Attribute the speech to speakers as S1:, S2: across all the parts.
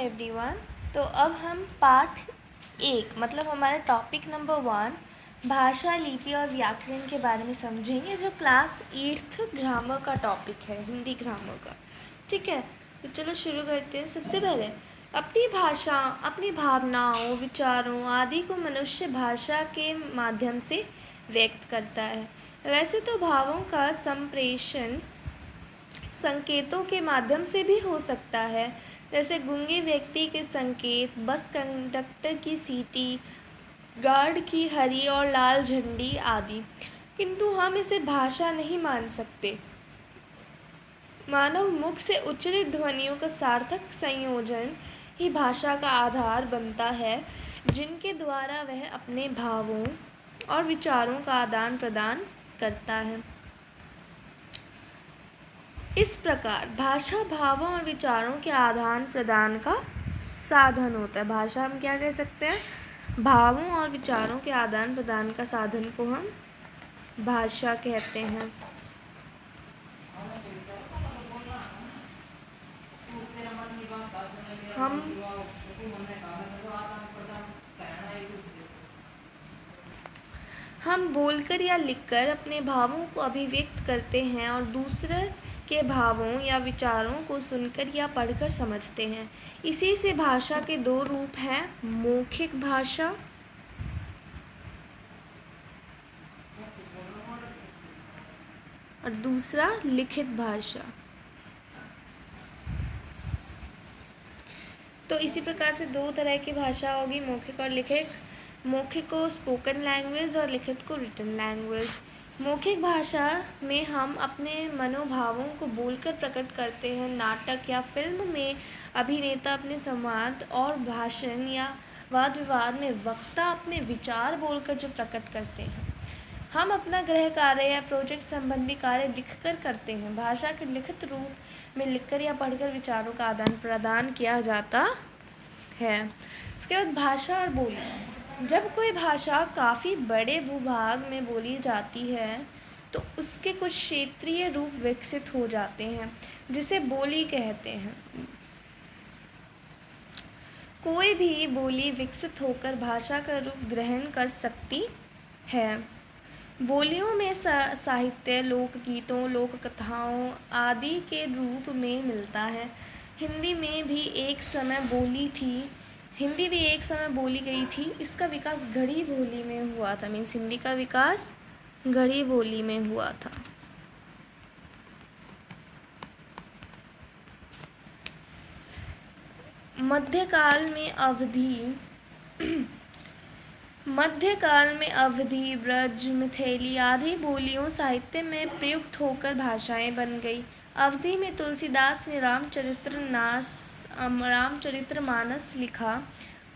S1: Everyone. तो अब हम पाठ 1 मतलब हमारा टॉपिक नंबर 1 भाषा, लिपि और व्याकरण के बारे में समझेंगे, जो क्लास 8th ग्रामर का टॉपिक है, हिंदी ग्रामर का। ठीक है, तो चलो शुरू करते हैं। सबसे पहले अपनी भाषा, अपनी भावनाओं, विचारों आदि को मनुष्य भाषा के माध्यम से व्यक्त करता है। वैसे तो भावों का संप्रेषण संकेतों के माध्यम से भी हो सकता है, जैसे गूंगे व्यक्ति के संकेत, बस कंडक्टर की सीटी, गार्ड की हरी और लाल झंडी आदि, किंतु हम इसे भाषा नहीं मान सकते। मानव मुख से उच्चारित ध्वनियों का सार्थक संयोजन ही भाषा का आधार बनता है, जिनके द्वारा वह अपने भावों और विचारों का आदान प्रदान करता है। इस प्रकार भाषा भावों और विचारों के आदान प्रदान का साधन होता है। भाषा हम क्या कह सकते हैं? भावों और विचारों के आदान प्रदान का साधन को हम भाषा कहते हैं। हम बोलकर या लिखकर अपने भावों को अभिव्यक्त करते हैं और दूसरे के भावों या विचारों को सुनकर या पढ़कर समझते हैं। इसी से भाषा के दो रूप हैं, मौखिक भाषा और दूसरा लिखित भाषा। तो इसी प्रकार से दो तरह की भाषा होगी, मौखिक और लिखित। मौखिक को स्पोकन लैंग्वेज और लिखित को रिटन लैंग्वेज। मौखिक भाषा में हम अपने मनोभावों को बोलकर प्रकट करते हैं। नाटक या फिल्म में अभिनेता अपने संवाद और भाषण या वाद विवाद में वक्ता अपने विचार बोलकर जो प्रकट करते हैं। हम अपना गृह कार्य या प्रोजेक्ट संबंधी कार्य लिखकर करते हैं। भाषा के लिखित रूप में लिखकर या पढ़कर विचारों का आदान प्रदान किया जाता है। इसके बाद भाषा और बोली। जब कोई भाषा काफ़ी बड़े भूभाग में बोली जाती है तो उसके कुछ क्षेत्रीय रूप विकसित हो जाते हैं, जिसे बोली कहते हैं। कोई भी बोली विकसित होकर भाषा का रूप ग्रहण कर सकती है। बोलियों में साहित्य, लोकगीतों, लोक कथाओं आदि के रूप में मिलता है। हिंदी भी एक समय बोली गई थी। इसका विकास गढ़ी बोली में हुआ था। मीन्स हिंदी का विकास गढ़ी बोली में हुआ था। मध्यकाल में अवधी, ब्रज, मिथिली आदि बोलियों साहित्य में प्रयुक्त होकर भाषाएं बन गई। अवधी में तुलसीदास ने रामचरितमानस लिखा।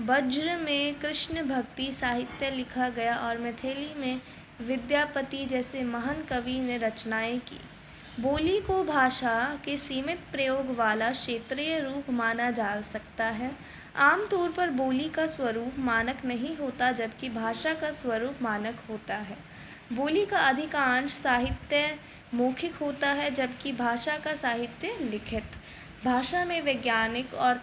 S1: ब्रज में कृष्ण भक्ति साहित्य लिखा गया और मिथिली में विद्यापति जैसे महान कवि ने रचनाएं की। बोली को भाषा के सीमित प्रयोग वाला क्षेत्रीय रूप माना जा सकता है। आमतौर पर बोली का स्वरूप मानक नहीं होता, जबकि भाषा का स्वरूप मानक होता है। बोली का अधिकांश साहित्य मौखिक होता है, जबकि भाषा का साहित्य लिखित। भाषा में वैज्ञानिक और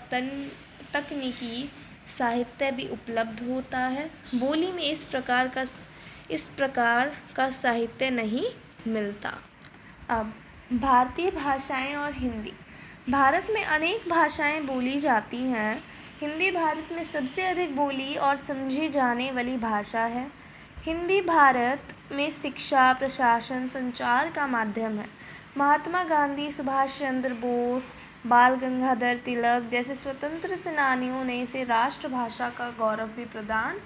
S1: तकनीकी साहित्य भी उपलब्ध होता है। बोली में इस प्रकार का साहित्य नहीं मिलता। अब भारतीय भाषाएं और हिंदी। भारत में अनेक भाषाएं बोली जाती हैं। हिंदी भारत में सबसे अधिक बोली और समझी जाने वाली भाषा है। हिंदी भारत में शिक्षा, प्रशासन, संचार का माध्यम है। महात्मा गांधी, सुभाष चंद्र बोस, बाल गंगाधर तिलक जैसे स्वतंत्र सेनानियों ने इसे राष्ट्रभाषा का गौरव भी प्रदान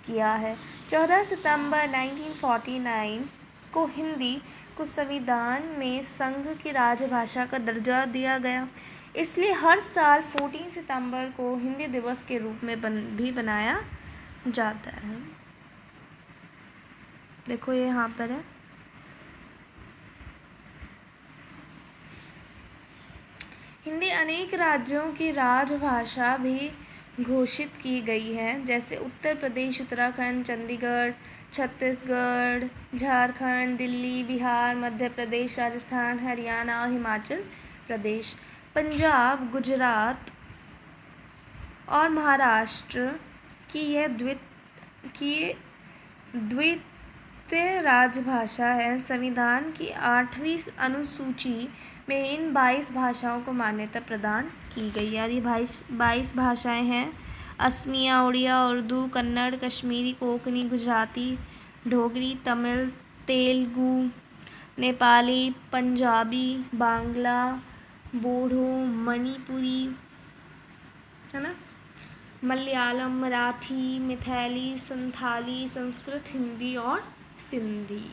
S1: किया है। 14 सितंबर 1949 को हिंदी को संविधान में संघ की राजभाषा का दर्जा दिया गया। इसलिए हर साल 14 सितंबर को हिंदी दिवस के रूप में भी बनाया जाता है। देखो ये यहाँ पर है। हिंदी अनेक राज्यों की राजभाषा भी घोषित की गई है, जैसे उत्तर प्रदेश, उत्तराखंड, चंडीगढ़, छत्तीसगढ़, झारखंड, दिल्ली, बिहार, मध्य प्रदेश, राजस्थान, हरियाणा और हिमाचल प्रदेश। पंजाब, गुजरात, और महाराष्ट्र की यह द्वितीय राजभाषा है। संविधान की 8वीं अनुसूची में इन 22 भाषाओं को मान्यता प्रदान की गई। यार ये 22 भाषाएं हैं। असमिया, उड़िया, उर्दू, कन्नड़, कश्मीरी, कोंकणी, गुजराती, डोगरी, तमिल, तेलुगु, नेपाली, पंजाबी, बांग्ला, बोडो, मणिपुरी, है ना, मलयालम, मराठी, मैथिली, संथाली, संस्कृत, हिंदी और सिंधी।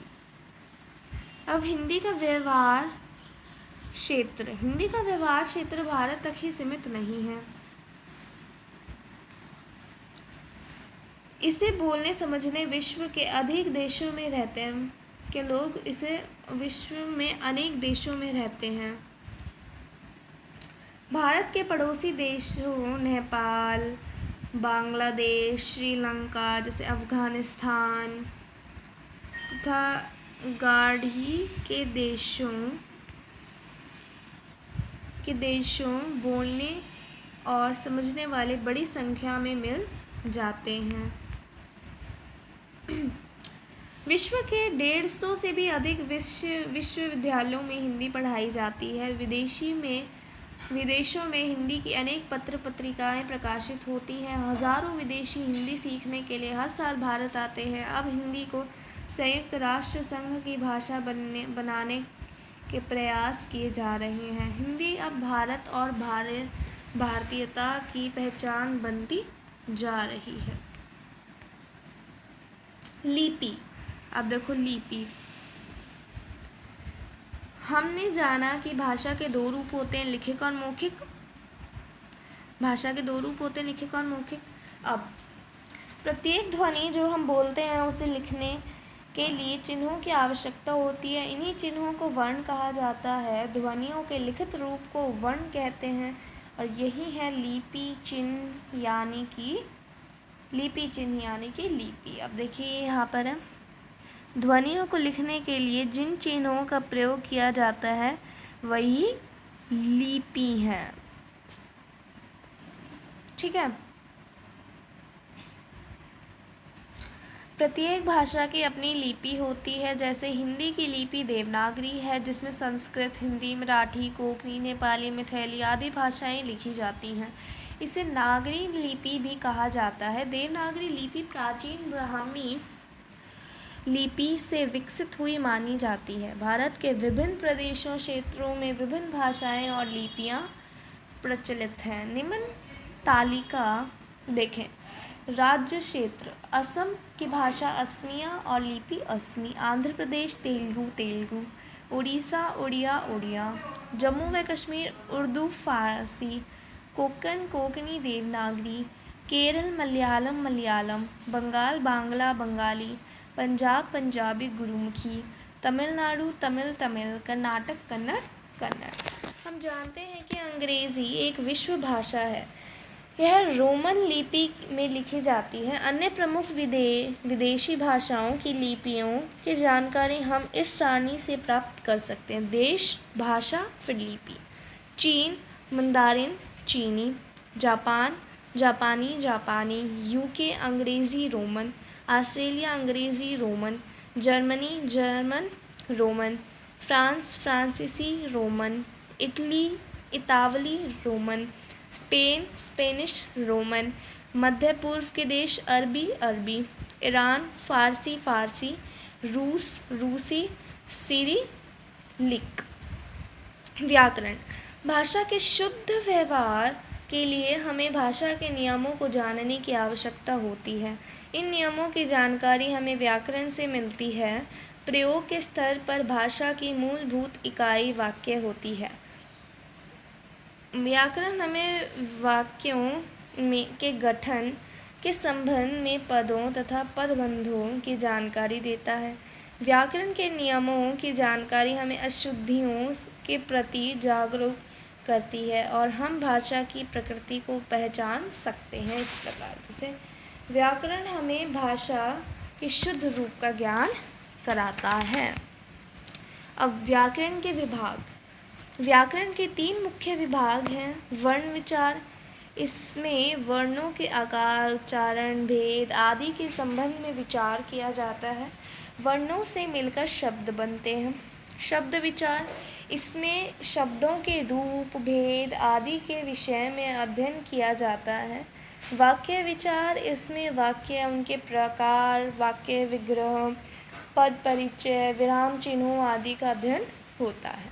S1: अब हिंदी का व्यवहार क्षेत्र भारत तक ही सीमित नहीं है। इसे बोलने समझने विश्व के अनेक देशों में रहते हैं। भारत के पड़ोसी देशों नेपाल, बांग्लादेश, श्रीलंका, जैसे अफगानिस्तान तथा गाड़ी के देशों बोलने और समझने वाले बड़ी संख्या में मिल जाते हैं। विश्व के 150 से भी अधिक विश्वविद्यालयों में हिंदी पढ़ाई जाती है। विदेशों में हिंदी की अनेक पत्र पत्रिकाएं प्रकाशित होती हैं। हजारों विदेशी हिंदी सीखने के लिए हर साल भारत आते हैं। अब हिंदी को संयुक्त राष्ट्र संघ की भाषा बनाने के प्रयास किए जा रहे हैं। हिंदी अब भारत और भारतीयता की पहचान बनती जा रही है। लिपि। अब देखो लिपि। हमने जाना कि भाषा के 2 रूप होते हैं, लिखित और मौखिक। अब प्रत्येक ध्वनि जो हम बोलते हैं उसे लिखने के लिए चिन्हों की आवश्यकता होती है। इन्हीं चिन्हों को वर्ण कहा जाता है। ध्वनियों के लिखित रूप को वर्ण कहते हैं और यही है लिपि चिन्ह यानी कि लिपि। अब देखिए यहाँ पर है, ध्वनियों को लिखने के लिए जिन चिन्हों का प्रयोग किया जाता है वही लिपि है। ठीक है। प्रत्येक भाषा की अपनी लिपि होती है। जैसे हिंदी की लिपि देवनागरी है, जिसमें संस्कृत, हिंदी, मराठी, कोंकणी, नेपाली, मैथिली आदि भाषाएं लिखी जाती हैं। इसे नागरी लिपि भी कहा जाता है। देवनागरी लिपि प्राचीन ब्राह्मी लिपि से विकसित हुई मानी जाती है। भारत के विभिन्न प्रदेशों क्षेत्रों में विभिन्न भाषाएं और लिपियां प्रचलित हैं। निम्न तालिका देखें। राज्य क्षेत्र। असम की भाषा असमिया और लिपि असमी। आंध्र प्रदेश तेलुगु। उड़ीसा उड़िया। जम्मू व कश्मीर उर्दू फारसी। कोंकण कोंकणी देवनागरी। केरल मलयालम। बंगाल बांग्ला बंगाली। पंजाब पंजाबी गुरुमुखी। तमिलनाडु तमिल। कर्नाटक कन्नड़। हम जानते हैं कि अंग्रेज़ी एक विश्व भाषा है। यह रोमन लिपि में लिखी जाती है। अन्य प्रमुख विदेशी भाषाओं की लिपियों की जानकारी हम इस सारणी से प्राप्त कर सकते हैं। देश, भाषा, फिर लिपि। चीन मंदारिन चीनी। जापान जापानी। यूके अंग्रेज़ी रोमन। ऑस्ट्रेलिया अंग्रेज़ी Roman. Germany German Roman. France फ्रांसीसी रोमन। इटली इतावली रोमन। Spain Spanish Roman. मध्य पूर्व के देश अरबी। ईरान फारसी। रूस रूसी सिरिलिक। व्याकरण। भाषा के शुद्ध व्यवहार के लिए हमें भाषा के नियमों को जानने की आवश्यकता होती है। इन नियमों की जानकारी हमें व्याकरण से मिलती है। प्रयोग के स्तर पर भाषा की मूलभूत इकाई वाक्य होती है। व्याकरण हमें वाक्यों के गठन के संबंध में पदों तथा पदबंधों की जानकारी देता है। व्याकरण के नियमों की जानकारी हमें अशुद्धियों के प्रति जागरूक करती है और हम भाषा की प्रकृति को पहचान सकते हैं। इस प्रकार जैसे व्याकरण हमें भाषा के शुद्ध रूप का ज्ञान कराता है। अब व्याकरण के विभाग। व्याकरण के 3 मुख्य विभाग हैं। वर्ण विचार। इसमें वर्णों के आकार, उच्चारण, भेद आदि के संबंध में विचार किया जाता है। वर्णों से मिलकर शब्द बनते हैं। शब्द विचार, इसमें शब्दों के रूप, भेद आदि के विषय में अध्ययन किया जाता है। वाक्य विचार, इसमें वाक्य, उनके प्रकार, वाक्य विग्रह, पद परिचय, विराम चिन्हों आदि का अध्ययन होता है।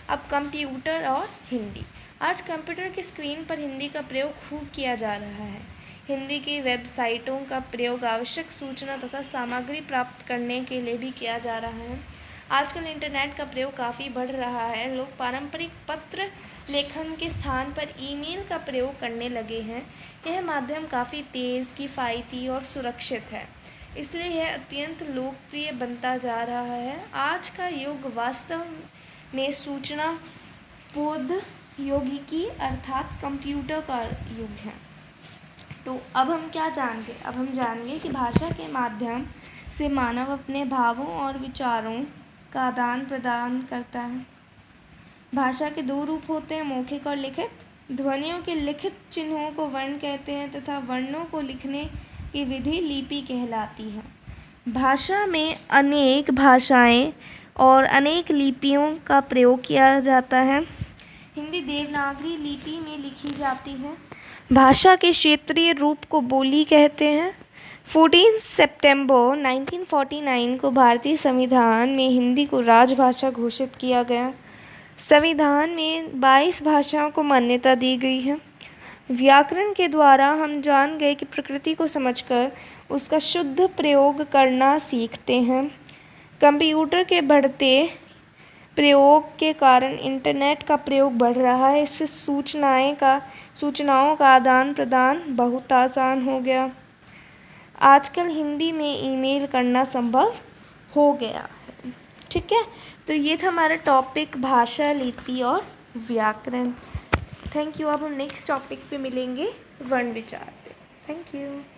S1: अब कंप्यूटर और हिंदी। आज कंप्यूटर की स्क्रीन पर हिंदी का प्रयोग खूब किया जा रहा है। हिंदी की वेबसाइटों का प्रयोग आवश्यक सूचना तथा सामग्री प्राप्त करने के लिए भी किया जा रहा है। आजकल इंटरनेट का प्रयोग काफ़ी बढ़ रहा है। लोग पारंपरिक पत्र लेखन के स्थान पर ईमेल का प्रयोग करने लगे हैं। यह माध्यम काफ़ी तेज़, किफ़ायती और सुरक्षित है, इसलिए यह अत्यंत लोकप्रिय बनता जा रहा है। आज का युग वास्तव में सूचना प्रौद्योगिकी अर्थात कंप्यूटर का युग है। तो अब हम क्या जानेंगे? अब हम जानेंगे कि भाषा के माध्यम से मानव अपने भावों और विचारों का आदान प्रदान करता है। भाषा के दो रूप होते हैं, मौखिक और लिखित। ध्वनियों के लिखित चिन्हों को वर्ण कहते हैं तथा वर्णों को लिखने की विधि लिपि कहलाती है। भाषा में अनेक भाषाएं और अनेक लिपियों का प्रयोग किया जाता है। हिंदी देवनागरी लिपि में लिखी जाती है। भाषा के क्षेत्रीय रूप को बोली कहते हैं। 14 सितंबर 1949 को भारतीय संविधान में हिंदी को राजभाषा घोषित किया गया। संविधान में 22 भाषाओं को मान्यता दी गई है। व्याकरण के द्वारा हम जान गए कि प्रकृति को समझकर उसका शुद्ध प्रयोग करना सीखते हैं। कंप्यूटर के बढ़ते प्रयोग के कारण इंटरनेट का प्रयोग बढ़ रहा है। इससे सूचनाओं का आदान प्रदान बहुत आसान हो गया। आजकल हिंदी में ईमेल करना संभव हो गया है। ठीक है, तो ये था हमारा टॉपिक भाषा, लिपि और व्याकरण। Thank you. अब हम नेक्स्ट टॉपिक पे मिलेंगे, वर्ण विचार पे। Thank you.